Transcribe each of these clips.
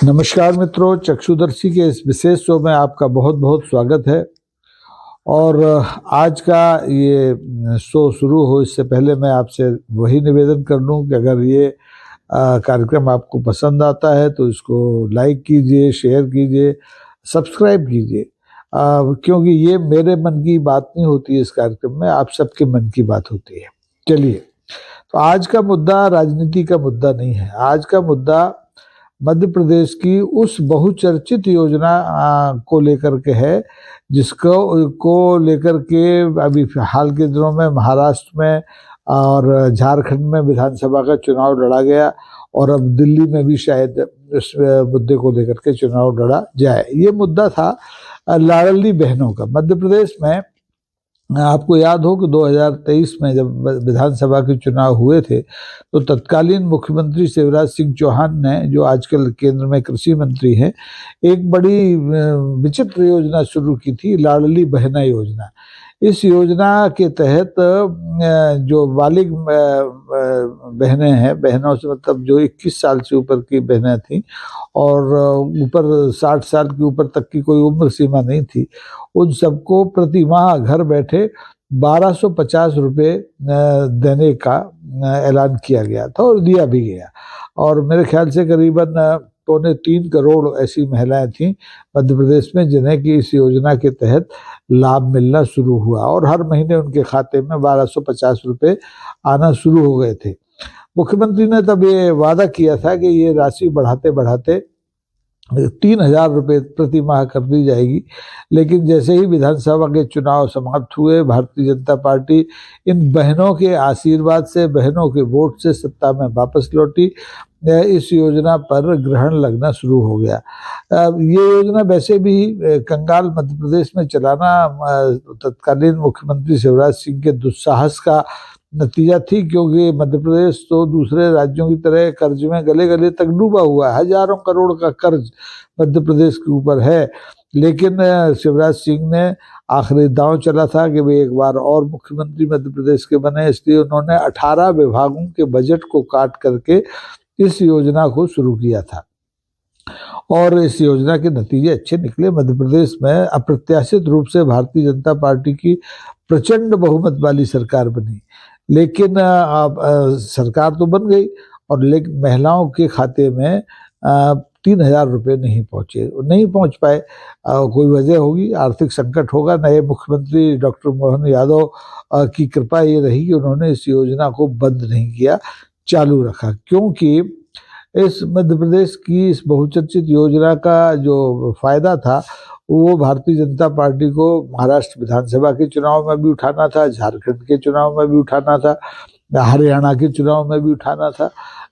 नमस्कार मित्रों, चक्षुदर्शी के इस विशेष शो में आपका बहुत बहुत स्वागत है। और आज का ये शो शुरू हो इससे पहले मैं आपसे वही निवेदन कर लूँ कि अगर ये कार्यक्रम आपको पसंद आता है तो इसको लाइक कीजिए, शेयर कीजिए, सब्सक्राइब कीजिए, क्योंकि ये मेरे मन की बात नहीं होती है। इस कार्यक्रम में आप सबके मन की बात होती है। चलिए, तो आज का मुद्दा राजनीति का मुद्दा नहीं है। आज का मुद्दा मध्य प्रदेश की उस बहुचर्चित योजना को लेकर के है, जिसको लेकर के अभी हाल के दिनों में महाराष्ट्र में और झारखंड में विधानसभा का चुनाव लड़ा गया और अब दिल्ली में भी शायद इस मुद्दे को लेकर के चुनाव लड़ा जाए। ये मुद्दा था लाडली बहनों का। मध्य प्रदेश में आपको याद हो कि 2023 में जब विधानसभा के चुनाव हुए थे तो तत्कालीन मुख्यमंत्री शिवराज सिंह चौहान ने, जो आजकल केंद्र में कृषि मंत्री हैं, एक बड़ी विचित्र योजना शुरू की थी, लाडली बहना योजना। इस योजना के तहत जो बालिग बहनें हैं, बहनों से मतलब जो 21 साल से ऊपर की बहनें थीं और ऊपर 60 साल के ऊपर तक की कोई उम्र सीमा नहीं थी, उन सबको प्रति माह घर बैठे 1250 रुपये देने का ऐलान किया गया था और दिया भी गया। और मेरे ख्याल से करीबन 2.25 करोड़ ऐसी महिलाएं थीं मध्य प्रदेश में जिन्हें कि इस योजना के तहत लाभ मिलना शुरू हुआ और हर महीने उनके खाते में 1250 रुपये आना शुरू हो गए थे। मुख्यमंत्री ने तब ये वादा किया था कि ये राशि बढ़ाते बढ़ाते 3,000 रुपये प्रति माह कर दी जाएगी। लेकिन जैसे ही विधानसभा के चुनाव समाप्त हुए, भारतीय जनता पार्टी इन बहनों के आशीर्वाद से, बहनों के वोट से सत्ता में वापस लौटी। इस योजना पर ग्रहण लगना शुरू हो गया। ये योजना वैसे भी कंगाल मध्य प्रदेश में चलाना तत्कालीन मुख्यमंत्री शिवराज सिंह के दुस्साहस का नतीजा थी, क्योंकि मध्य प्रदेश तो दूसरे राज्यों की तरह कर्ज में गले गले तक डूबा हुआ है। हजारों करोड़ का कर्ज मध्य प्रदेश के ऊपर है। लेकिन शिवराज सिंह ने आखिरी दांव चला था कि वे एक बार और मुख्यमंत्री मध्य प्रदेश के बने, इसलिए उन्होंने 18 विभागों के बजट को काट करके इस योजना को शुरू किया था और इस योजना के नतीजे अच्छे निकले। मध्य प्रदेश में अप्रत्याशित रूप से भारतीय जनता पार्टी की प्रचंड बहुमत वाली सरकार बनी। लेकिन सरकार तो बन गई और लेकिन महिलाओं के खाते में 3,000 रुपये नहीं पहुंच पाए। कोई वजह होगी, आर्थिक संकट होगा। नए मुख्यमंत्री डॉक्टर मोहन यादव की कृपा ये रही कि उन्होंने इस योजना को बंद नहीं किया, चालू रखा, क्योंकि इस मध्य प्रदेश की इस बहुचर्चित योजना का जो फायदा था वो भारतीय जनता पार्टी को महाराष्ट्र विधानसभा के चुनाव में भी उठाना था, झारखंड के चुनाव में भी उठाना था, हरियाणा के चुनाव में भी उठाना था,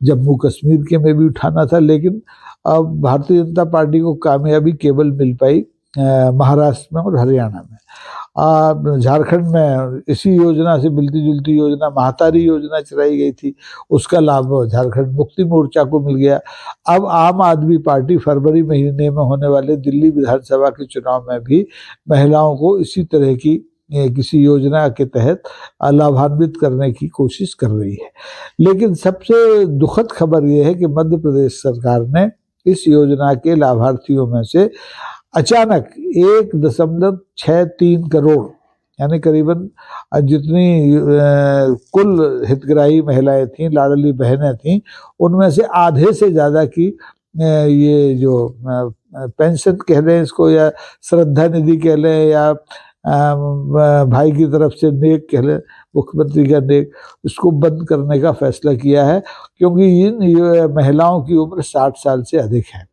जम्मू कश्मीर के में भी उठाना था। लेकिन अब भारतीय जनता पार्टी को कामयाबी केवल मिल पाई महाराष्ट्र में और हरियाणा में। झारखंड में इसी योजना से मिलती जुलती योजना महातारी योजना चलाई गई थी, उसका लाभ झारखंड मुक्ति मोर्चा को मिल गया। अब आम आदमी पार्टी फरवरी महीने में होने वाले दिल्ली विधानसभा के चुनाव में भी महिलाओं को इसी तरह की किसी योजना के तहत लाभान्वित करने की कोशिश कर रही है। लेकिन सबसे दुखद खबर यह है कि मध्य प्रदेश सरकार ने इस योजना के लाभार्थियों में से अचानक 1.63 करोड़ यानी करीबन जितनी कुल हितग्राही महिलाएं थीं, लाडली बहनें थीं, उनमें से आधे से ज़्यादा की ये जो पेंशन कह लें इसको, या श्रद्धा निधि कह लें, या भाई की तरफ से नेक कह लें, मुख्यमंत्री का नेक, इसको बंद करने का फैसला किया है, क्योंकि इन महिलाओं की उम्र 60 साल से अधिक है।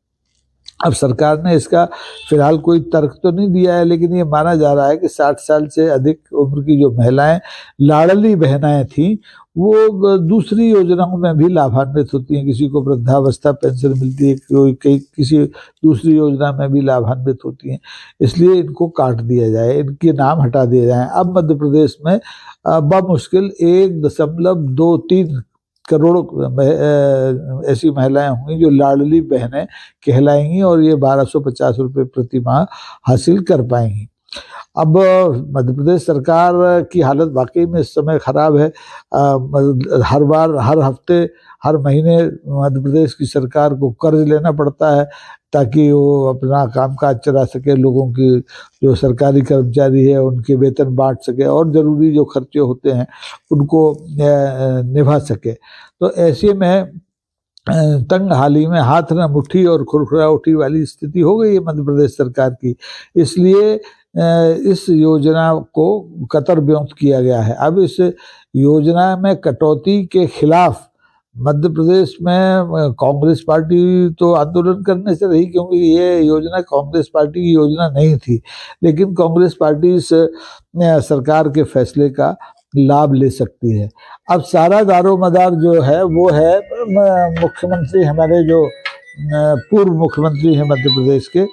अब सरकार ने इसका फिलहाल कोई तर्क तो नहीं दिया है, लेकिन ये माना जा रहा है कि 60 साल से अधिक उम्र की जो महिलाएं लाडली बहनाएं थीं वो दूसरी योजनाओं में भी लाभान्वित होती हैं। किसी को वृद्धावस्था पेंशन मिलती है, कोई किसी दूसरी योजना में भी लाभान्वित होती हैं, इसलिए इनको काट दिया जाए, इनके नाम हटा दिए जाए। अब मध्य प्रदेश में बमुश्किल 1.23 करोड़ ऐसी महिलाएं होंगी जो लाडली बहनें कहलाएंगी और ये 1250 रुपये प्रति माह हासिल कर पाएंगी। अब मध्य प्रदेश सरकार की हालत वाकई में इस समय खराब है। हर बार, हर हफ्ते, हर महीने मध्य प्रदेश की सरकार को कर्ज लेना पड़ता है ताकि वो अपना कामकाज चला सके, लोगों की जो सरकारी कर्मचारी है उनके वेतन बांट सके और ज़रूरी जो खर्चे होते हैं उनको निभा सके। तो ऐसे में तंग हाली में हाथ न मुट्ठी और खुरखुरा उठी वाली स्थिति हो गई है मध्य प्रदेश सरकार की। इसलिए इस योजना को कतर ब्योंत किया गया है। अब इस योजना में कटौती के खिलाफ मध्य प्रदेश में कांग्रेस पार्टी तो आंदोलन करने से रही, क्योंकि ये योजना कांग्रेस पार्टी की योजना नहीं थी। लेकिन कांग्रेस पार्टी इस सरकार के फैसले का लाभ ले सकती है। अब सारा दारोमदार जो है वो है मुख्यमंत्री, हमारे जो पूर्व मुख्यमंत्री हैं मध्य प्रदेश के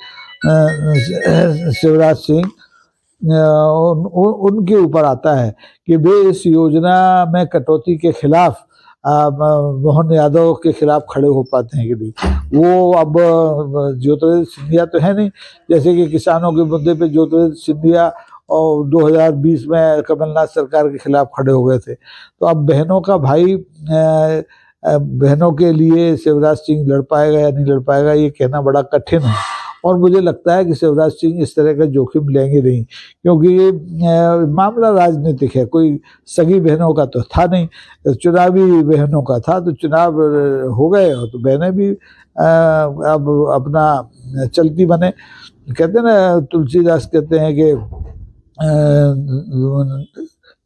शिवराज सिंह, उनके ऊपर आता है कि वे इस योजना में कटौती के खिलाफ मोहन यादव के खिलाफ खड़े हो पाते हैं कि नहीं। वो अब ज्योतिरादित्य सिंधिया तो है नहीं, जैसे कि किसानों के मुद्दे पे ज्योतिरादित्य सिंधिया और 2020 में कमलनाथ सरकार के खिलाफ खड़े हो गए थे। तो अब बहनों का भाई, बहनों के लिए शिवराज सिंह लड़ पाएगा या नहीं लड़ पाएगा ये कहना बड़ा कठिन है। और मुझे लगता है कि शिवराज सिंह इस तरह का जोखिम लेंगे नहीं, क्योंकि ये मामला राजनीतिक है, कोई सगी बहनों का तो था नहीं, चुनावी बहनों का था। तो चुनाव हो गए और तो बहनें भी अब अपना चलती बने। कहते हैं ना, तुलसीदास कहते हैं कि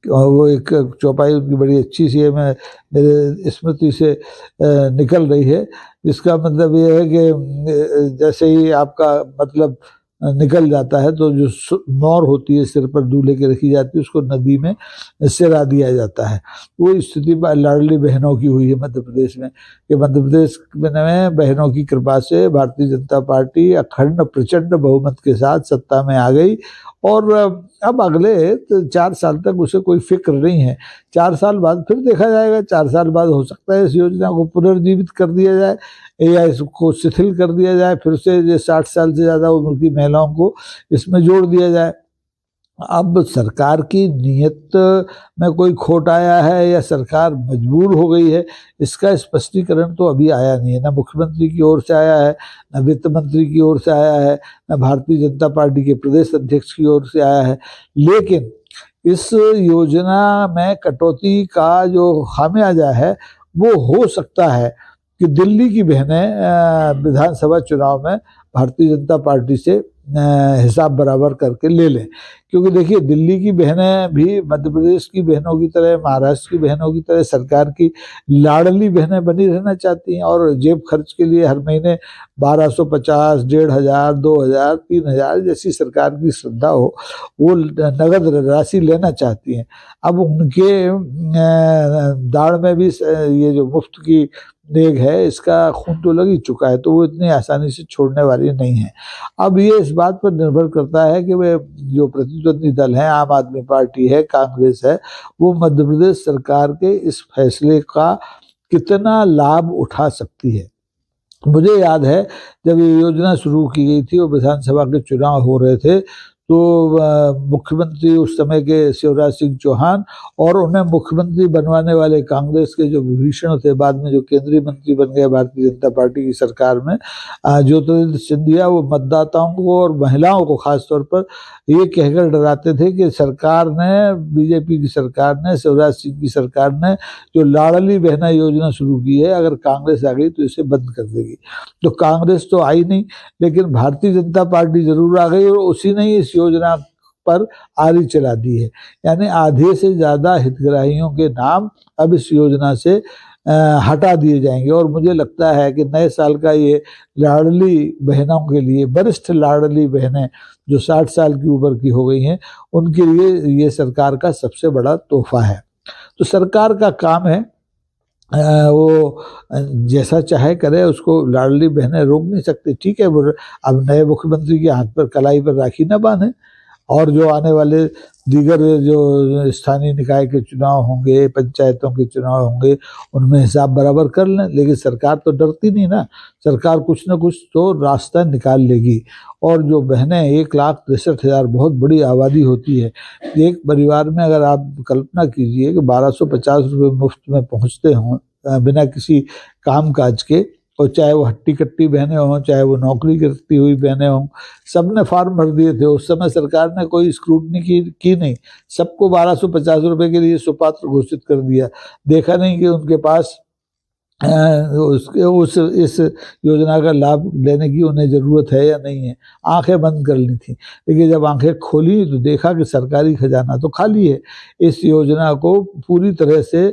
वो एक चौपाई उनकी बड़ी अच्छी सी है, मैं मेरे स्मृति से निकल रही है, जिसका मतलब ये है कि जैसे ही आपका मतलब निकल जाता है तो जो नौर होती है सिर पर दूल्हे के रखी जाती है उसको नदी में सिरा दिया जाता है। वो स्थिति लाडली बहनों की हुई है मध्य प्रदेश में, कि मध्य प्रदेश में बहनों की कृपा से भारतीय जनता पार्टी अखंड प्रचंड बहुमत के साथ सत्ता में आ गई। और अब अगले 4 साल तक उसे कोई फिक्र नहीं है। 4 साल बाद फिर देखा जाएगा, 4 साल बाद हो सकता है इस योजना को पुनर्जीवित कर दिया जाए या इसको शिथिल कर दिया जाए, फिर से 60 साल से ज़्यादा उम्र की महिलाओं को इसमें जोड़ दिया जाए। अब सरकार की नीयत में कोई खोट आया है या सरकार मजबूर हो गई है, इसका स्पष्टीकरण तो अभी आया नहीं है। न मुख्यमंत्री की ओर से आया है, न वित्त मंत्री की ओर से आया है, न भारतीय जनता पार्टी के प्रदेश अध्यक्ष की ओर से आया है। लेकिन इस योजना में कटौती का जो खामियाजा है वो हो सकता है कि दिल्ली की बहनें विधानसभा चुनाव में भारतीय जनता पार्टी से हिसाब बराबर करके ले लें। क्योंकि देखिए, दिल्ली की बहनें भी मध्य प्रदेश की बहनों की तरह, महाराष्ट्र की बहनों की तरह सरकार की लाडली बहनें बनी रहना चाहती हैं और जेब खर्च के लिए हर महीने 1250, 1500, 2000, 3000 जैसी सरकार की श्रद्धा हो वो नगद राशि लेना चाहती हैं। अब उनके दाढ़ में भी ये जो मुफ्त की नेग है इसका खून तो लग ही चुका है, तो वो इतनी आसानी से छोड़ने वाली नहीं है। अब ये इस बात पर निर्भर करता है कि वे जो प्रतिद्वंदी दल हैं, आम आदमी पार्टी है, कांग्रेस है, वो मध्य प्रदेश सरकार के इस फैसले का कितना लाभ उठा सकती है। मुझे याद है जब ये योजना शुरू की गई थी और विधानसभा के चुनाव हो रहे थे तो मुख्यमंत्री उस समय के शिवराज सिंह चौहान और उन्हें मुख्यमंत्री बनवाने वाले कांग्रेस के जो विभीषण थे, बाद में जो केंद्रीय मंत्री बन गए भारतीय जनता पार्टी की सरकार में, ज्योतिरादित्य सिंधिया, वो मतदाताओं को और महिलाओं को खासतौर पर ये कहकर डराते थे कि सरकार ने, बीजेपी की सरकार ने, शिवराज सिंह की सरकार ने जो लाडली बहना योजना शुरू की है, अगर कांग्रेस आ गई तो इसे बंद कर देगी। तो कांग्रेस तो आई नहीं, लेकिन भारतीय जनता पार्टी जरूर आ गई और उसी ने इस योजना पर आरी चला दी है। यानी आधे से ज्यादा हितग्राहियों के नाम अब इस योजना से हटा दिए जाएंगे। और मुझे लगता है कि नए साल का ये लाडली बहनों के लिए, वरिष्ठ लाडली बहनें जो 60 साल की उम्र की हो गई हैं, उनके लिए ये सरकार का सबसे बड़ा तोहफा है। तो सरकार का काम है वो जैसा चाहे करे, उसको लाडली बहनें रोक नहीं सकते। ठीक है, अब नए मुख्यमंत्री के हाथ पर, कलाई पर राखी ना बांधे, और जो आने वाले दीगर जो स्थानीय निकाय के चुनाव होंगे, पंचायतों के चुनाव होंगे, उनमें हिसाब बराबर कर लें। लेकिन सरकार तो डरती नहीं ना, सरकार कुछ ना कुछ तो रास्ता निकाल लेगी। और जो बहनें 1,63,000 बहुत बड़ी आबादी होती है। एक परिवार में अगर आप कल्पना कीजिए कि 1250 रुपये मुफ्त में पहुंचते हों बिना किसी काम काज के, और चाहे वो हट्टी कट्टी बहनें हों, चाहे वो नौकरी करती हुई बहनें हों, सबने फॉर्म भर दिए थे। उस समय सरकार ने कोई स्क्रूटनी की नहीं, सबको 1250 रुपये के लिए सुपात्र घोषित कर दिया। देखा नहीं कि उनके पास इस योजना का लाभ लेने की उन्हें जरूरत है या नहीं है, आंखें बंद कर ली थी। लेकिन जब आंखें खोली तो देखा कि सरकारी खजाना तो खाली है। इस योजना को पूरी तरह से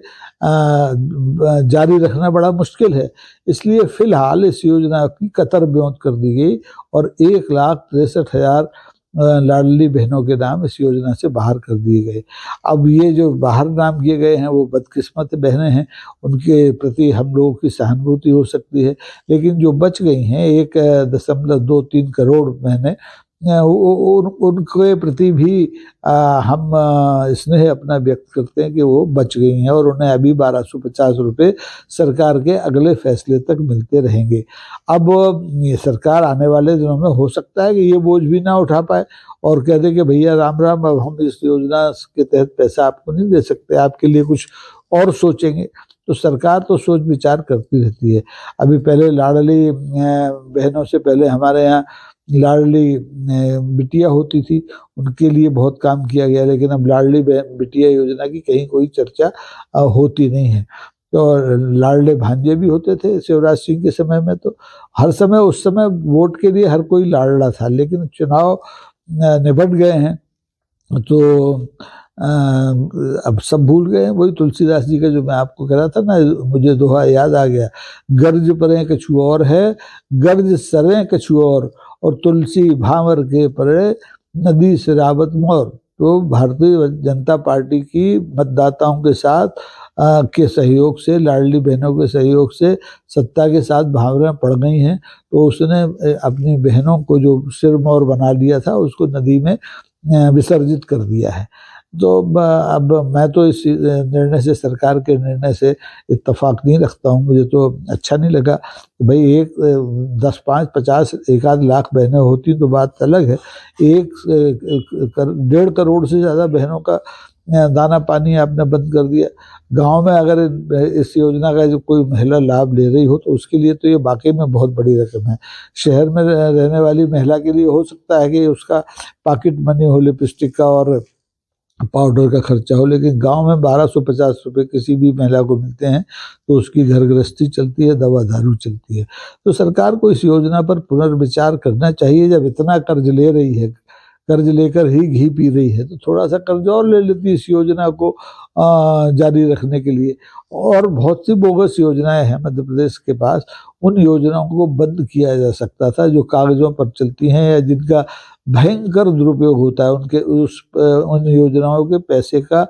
जारी रखना बड़ा मुश्किल है। इसलिए फिलहाल इस योजना की कतर ब्योंत कर दी गई और 1,63,000 लाडली बहनों के नाम इस योजना से बाहर कर दिए गए। अब ये जो बाहर नाम किए गए हैं वो बदकिस्मत बहनें हैं, उनके प्रति हम लोगों की सहानुभूति हो सकती है। लेकिन जो बच गई हैं 1.23 करोड़ बहनें, उनके प्रति भी हम स्नेह अपना व्यक्त करते हैं कि वो बच गई हैं और उन्हें अभी 1250 रुपये सरकार के अगले फैसले तक मिलते रहेंगे। अब ये सरकार आने वाले दिनों में हो सकता है कि ये बोझ भी ना उठा पाए और कह दे कि भैया राम राम, अब हम इस योजना के तहत पैसा आपको नहीं दे सकते, आपके लिए कुछ और सोचेंगे। तो सरकार तो सोच विचार करती रहती है। अभी पहले लाडली बहनों से पहले हमारे यहाँ लाडली बिटिया होती थी, उनके लिए बहुत काम किया गया, लेकिन अब लाडली बिटिया योजना की कहीं कोई चर्चा होती नहीं है। तो लाडले भांजे भी होते थे शिवराज सिंह के समय में, तो हर समय उस समय वोट के लिए हर कोई लाडला था। लेकिन चुनाव निपट गए हैं तो अब सब भूल गए हैं। वही तुलसीदास जी का जो मैं आपको कह रहा था ना, मुझे दोहा याद आ गया, गर्ज परे कछु और है, गर्ज सरे कछु और तुलसी भांवर के परे नदी से रावत मोर। तो भारतीय जनता पार्टी की मतदाताओं के साथ के सहयोग से, लाडली बहनों के सहयोग से सत्ता के साथ भावरें पड़ गई हैं। तो उसने अपनी बहनों को जो सिरमौर बना लिया था उसको नदी में विसर्जित कर दिया है। तो अब मैं तो इस निर्णय से, सरकार के निर्णय से इत्तेफाक नहीं रखता हूँ। मुझे तो अच्छा नहीं लगा। भाई 10, 5, 50, 1 लाख बहनें होती तो बात अलग है। 1.5 करोड़ से ज़्यादा बहनों का दाना पानी आपने बंद कर दिया। गांव में अगर इस योजना का जो कोई महिला लाभ ले रही हो तो उसके लिए तो ये वाकई में बहुत बड़ी रकम है। शहर में रहने वाली महिला के लिए हो सकता है कि उसका पॉकेट मनी हो, लिपस्टिक का और पाउडर का खर्चा हो, लेकिन गांव में 1250 रुपये किसी भी महिला को मिलते हैं तो उसकी घर गृहस्थी चलती है, दवा दारू चलती है। तो सरकार को इस योजना पर पुनर्विचार करना चाहिए। जब इतना कर्ज ले रही है, कर्ज लेकर ही घी पी रही है, तो थोड़ा सा कर्ज और ले लेती इस योजना को जारी रखने के लिए। और बहुत सी बोगस योजनाएं हैं मध्य प्रदेश के पास, उन योजनाओं को बंद किया जा सकता था जो कागजों पर चलती हैं या जिनका भयंकर दुरुपयोग होता है। उन योजनाओं के पैसे का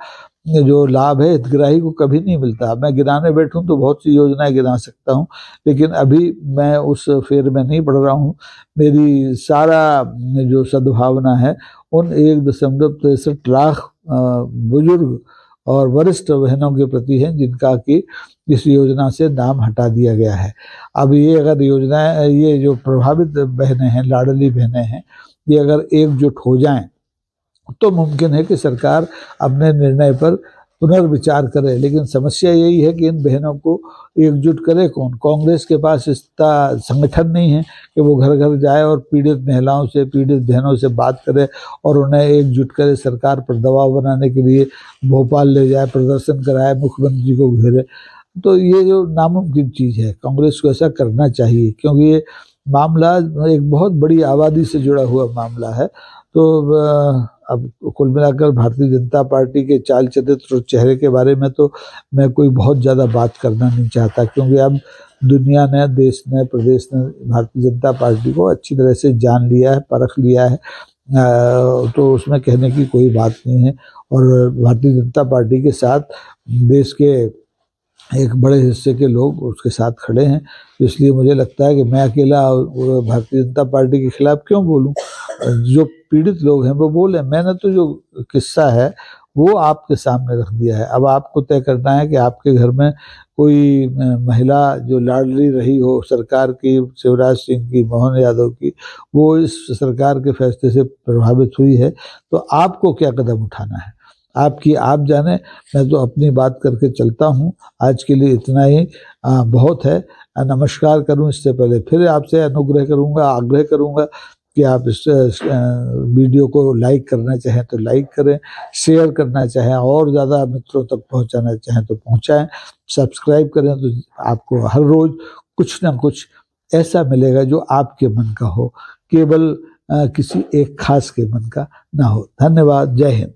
जो लाभ है हितग्राही को कभी नहीं मिलता। मैं गिनाने बैठूं तो बहुत सी योजनाएं गिना सकता हूं, लेकिन अभी मैं उस फेर में नहीं पड़ रहा हूं। मेरी सारा जो सद्भावना है उन 1.63 लाख बुजुर्ग और वरिष्ठ बहनों के प्रति है जिनका कि इस योजना से नाम हटा दिया गया है। अब ये अगर योजनाएं, ये जो प्रभावित बहनें हैं, लाडली बहनें हैं, ये अगर एकजुट हो जाएं तो मुमकिन है कि सरकार अपने निर्णय पर पुनर्विचार करे। लेकिन समस्या यही है कि इन बहनों को एकजुट करे कौन? कांग्रेस के पास इसका संगठन नहीं है कि वो घर घर जाए और पीड़ित महिलाओं से, पीड़ित बहनों से बात करे और उन्हें एकजुट करे, सरकार पर दबाव बनाने के लिए भोपाल ले जाए, प्रदर्शन कराए, मुख्यमंत्री को घेरे। तो ये जो नामुमकिन चीज़ है, कांग्रेस को ऐसा करना चाहिए, क्योंकि ये मामला एक बहुत बड़ी आबादी से जुड़ा हुआ मामला है। तो अब कुल मिलाकर भारतीय जनता पार्टी के चाल चरित्र और चेहरे के बारे में तो मैं कोई बहुत ज़्यादा बात करना नहीं चाहता, क्योंकि अब दुनिया ने, देश ने, प्रदेश ने भारतीय जनता पार्टी को अच्छी तरह से जान लिया है, परख लिया है। तो उसमें कहने की कोई बात नहीं है। और भारतीय जनता पार्टी के साथ देश के एक बड़े हिस्से के लोग उसके साथ खड़े हैं। इसलिए मुझे लगता है कि मैं अकेला भारतीय जनता पार्टी के खिलाफ क्यों बोलूं। जो पीड़ित लोग हैं वो बोले। मैंने तो जो किस्सा है वो आपके सामने रख दिया है। अब आपको तय करना है कि आपके घर में कोई महिला जो लाडली रही हो सरकार की, शिवराज सिंह की, मोहन यादव की, वो इस सरकार के फैसले से प्रभावित हुई है, तो आपको क्या कदम उठाना है आपकी आप जाने। मैं तो अपनी बात करके चलता हूँ, आज के लिए इतना ही बहुत है। नमस्कार करूँ इससे पहले फिर आपसे अनुग्रह करूँगा, आग्रह करूँगा कि आप इस वीडियो को लाइक करना चाहें तो लाइक करें, शेयर करना चाहें और ज़्यादा मित्रों तक पहुंचाना चाहें तो पहुंचाएं, सब्सक्राइब करें तो आपको हर रोज़ कुछ ना कुछ ऐसा मिलेगा जो आपके मन का हो, केवल किसी एक खास के मन का ना हो। धन्यवाद। जय हिंद।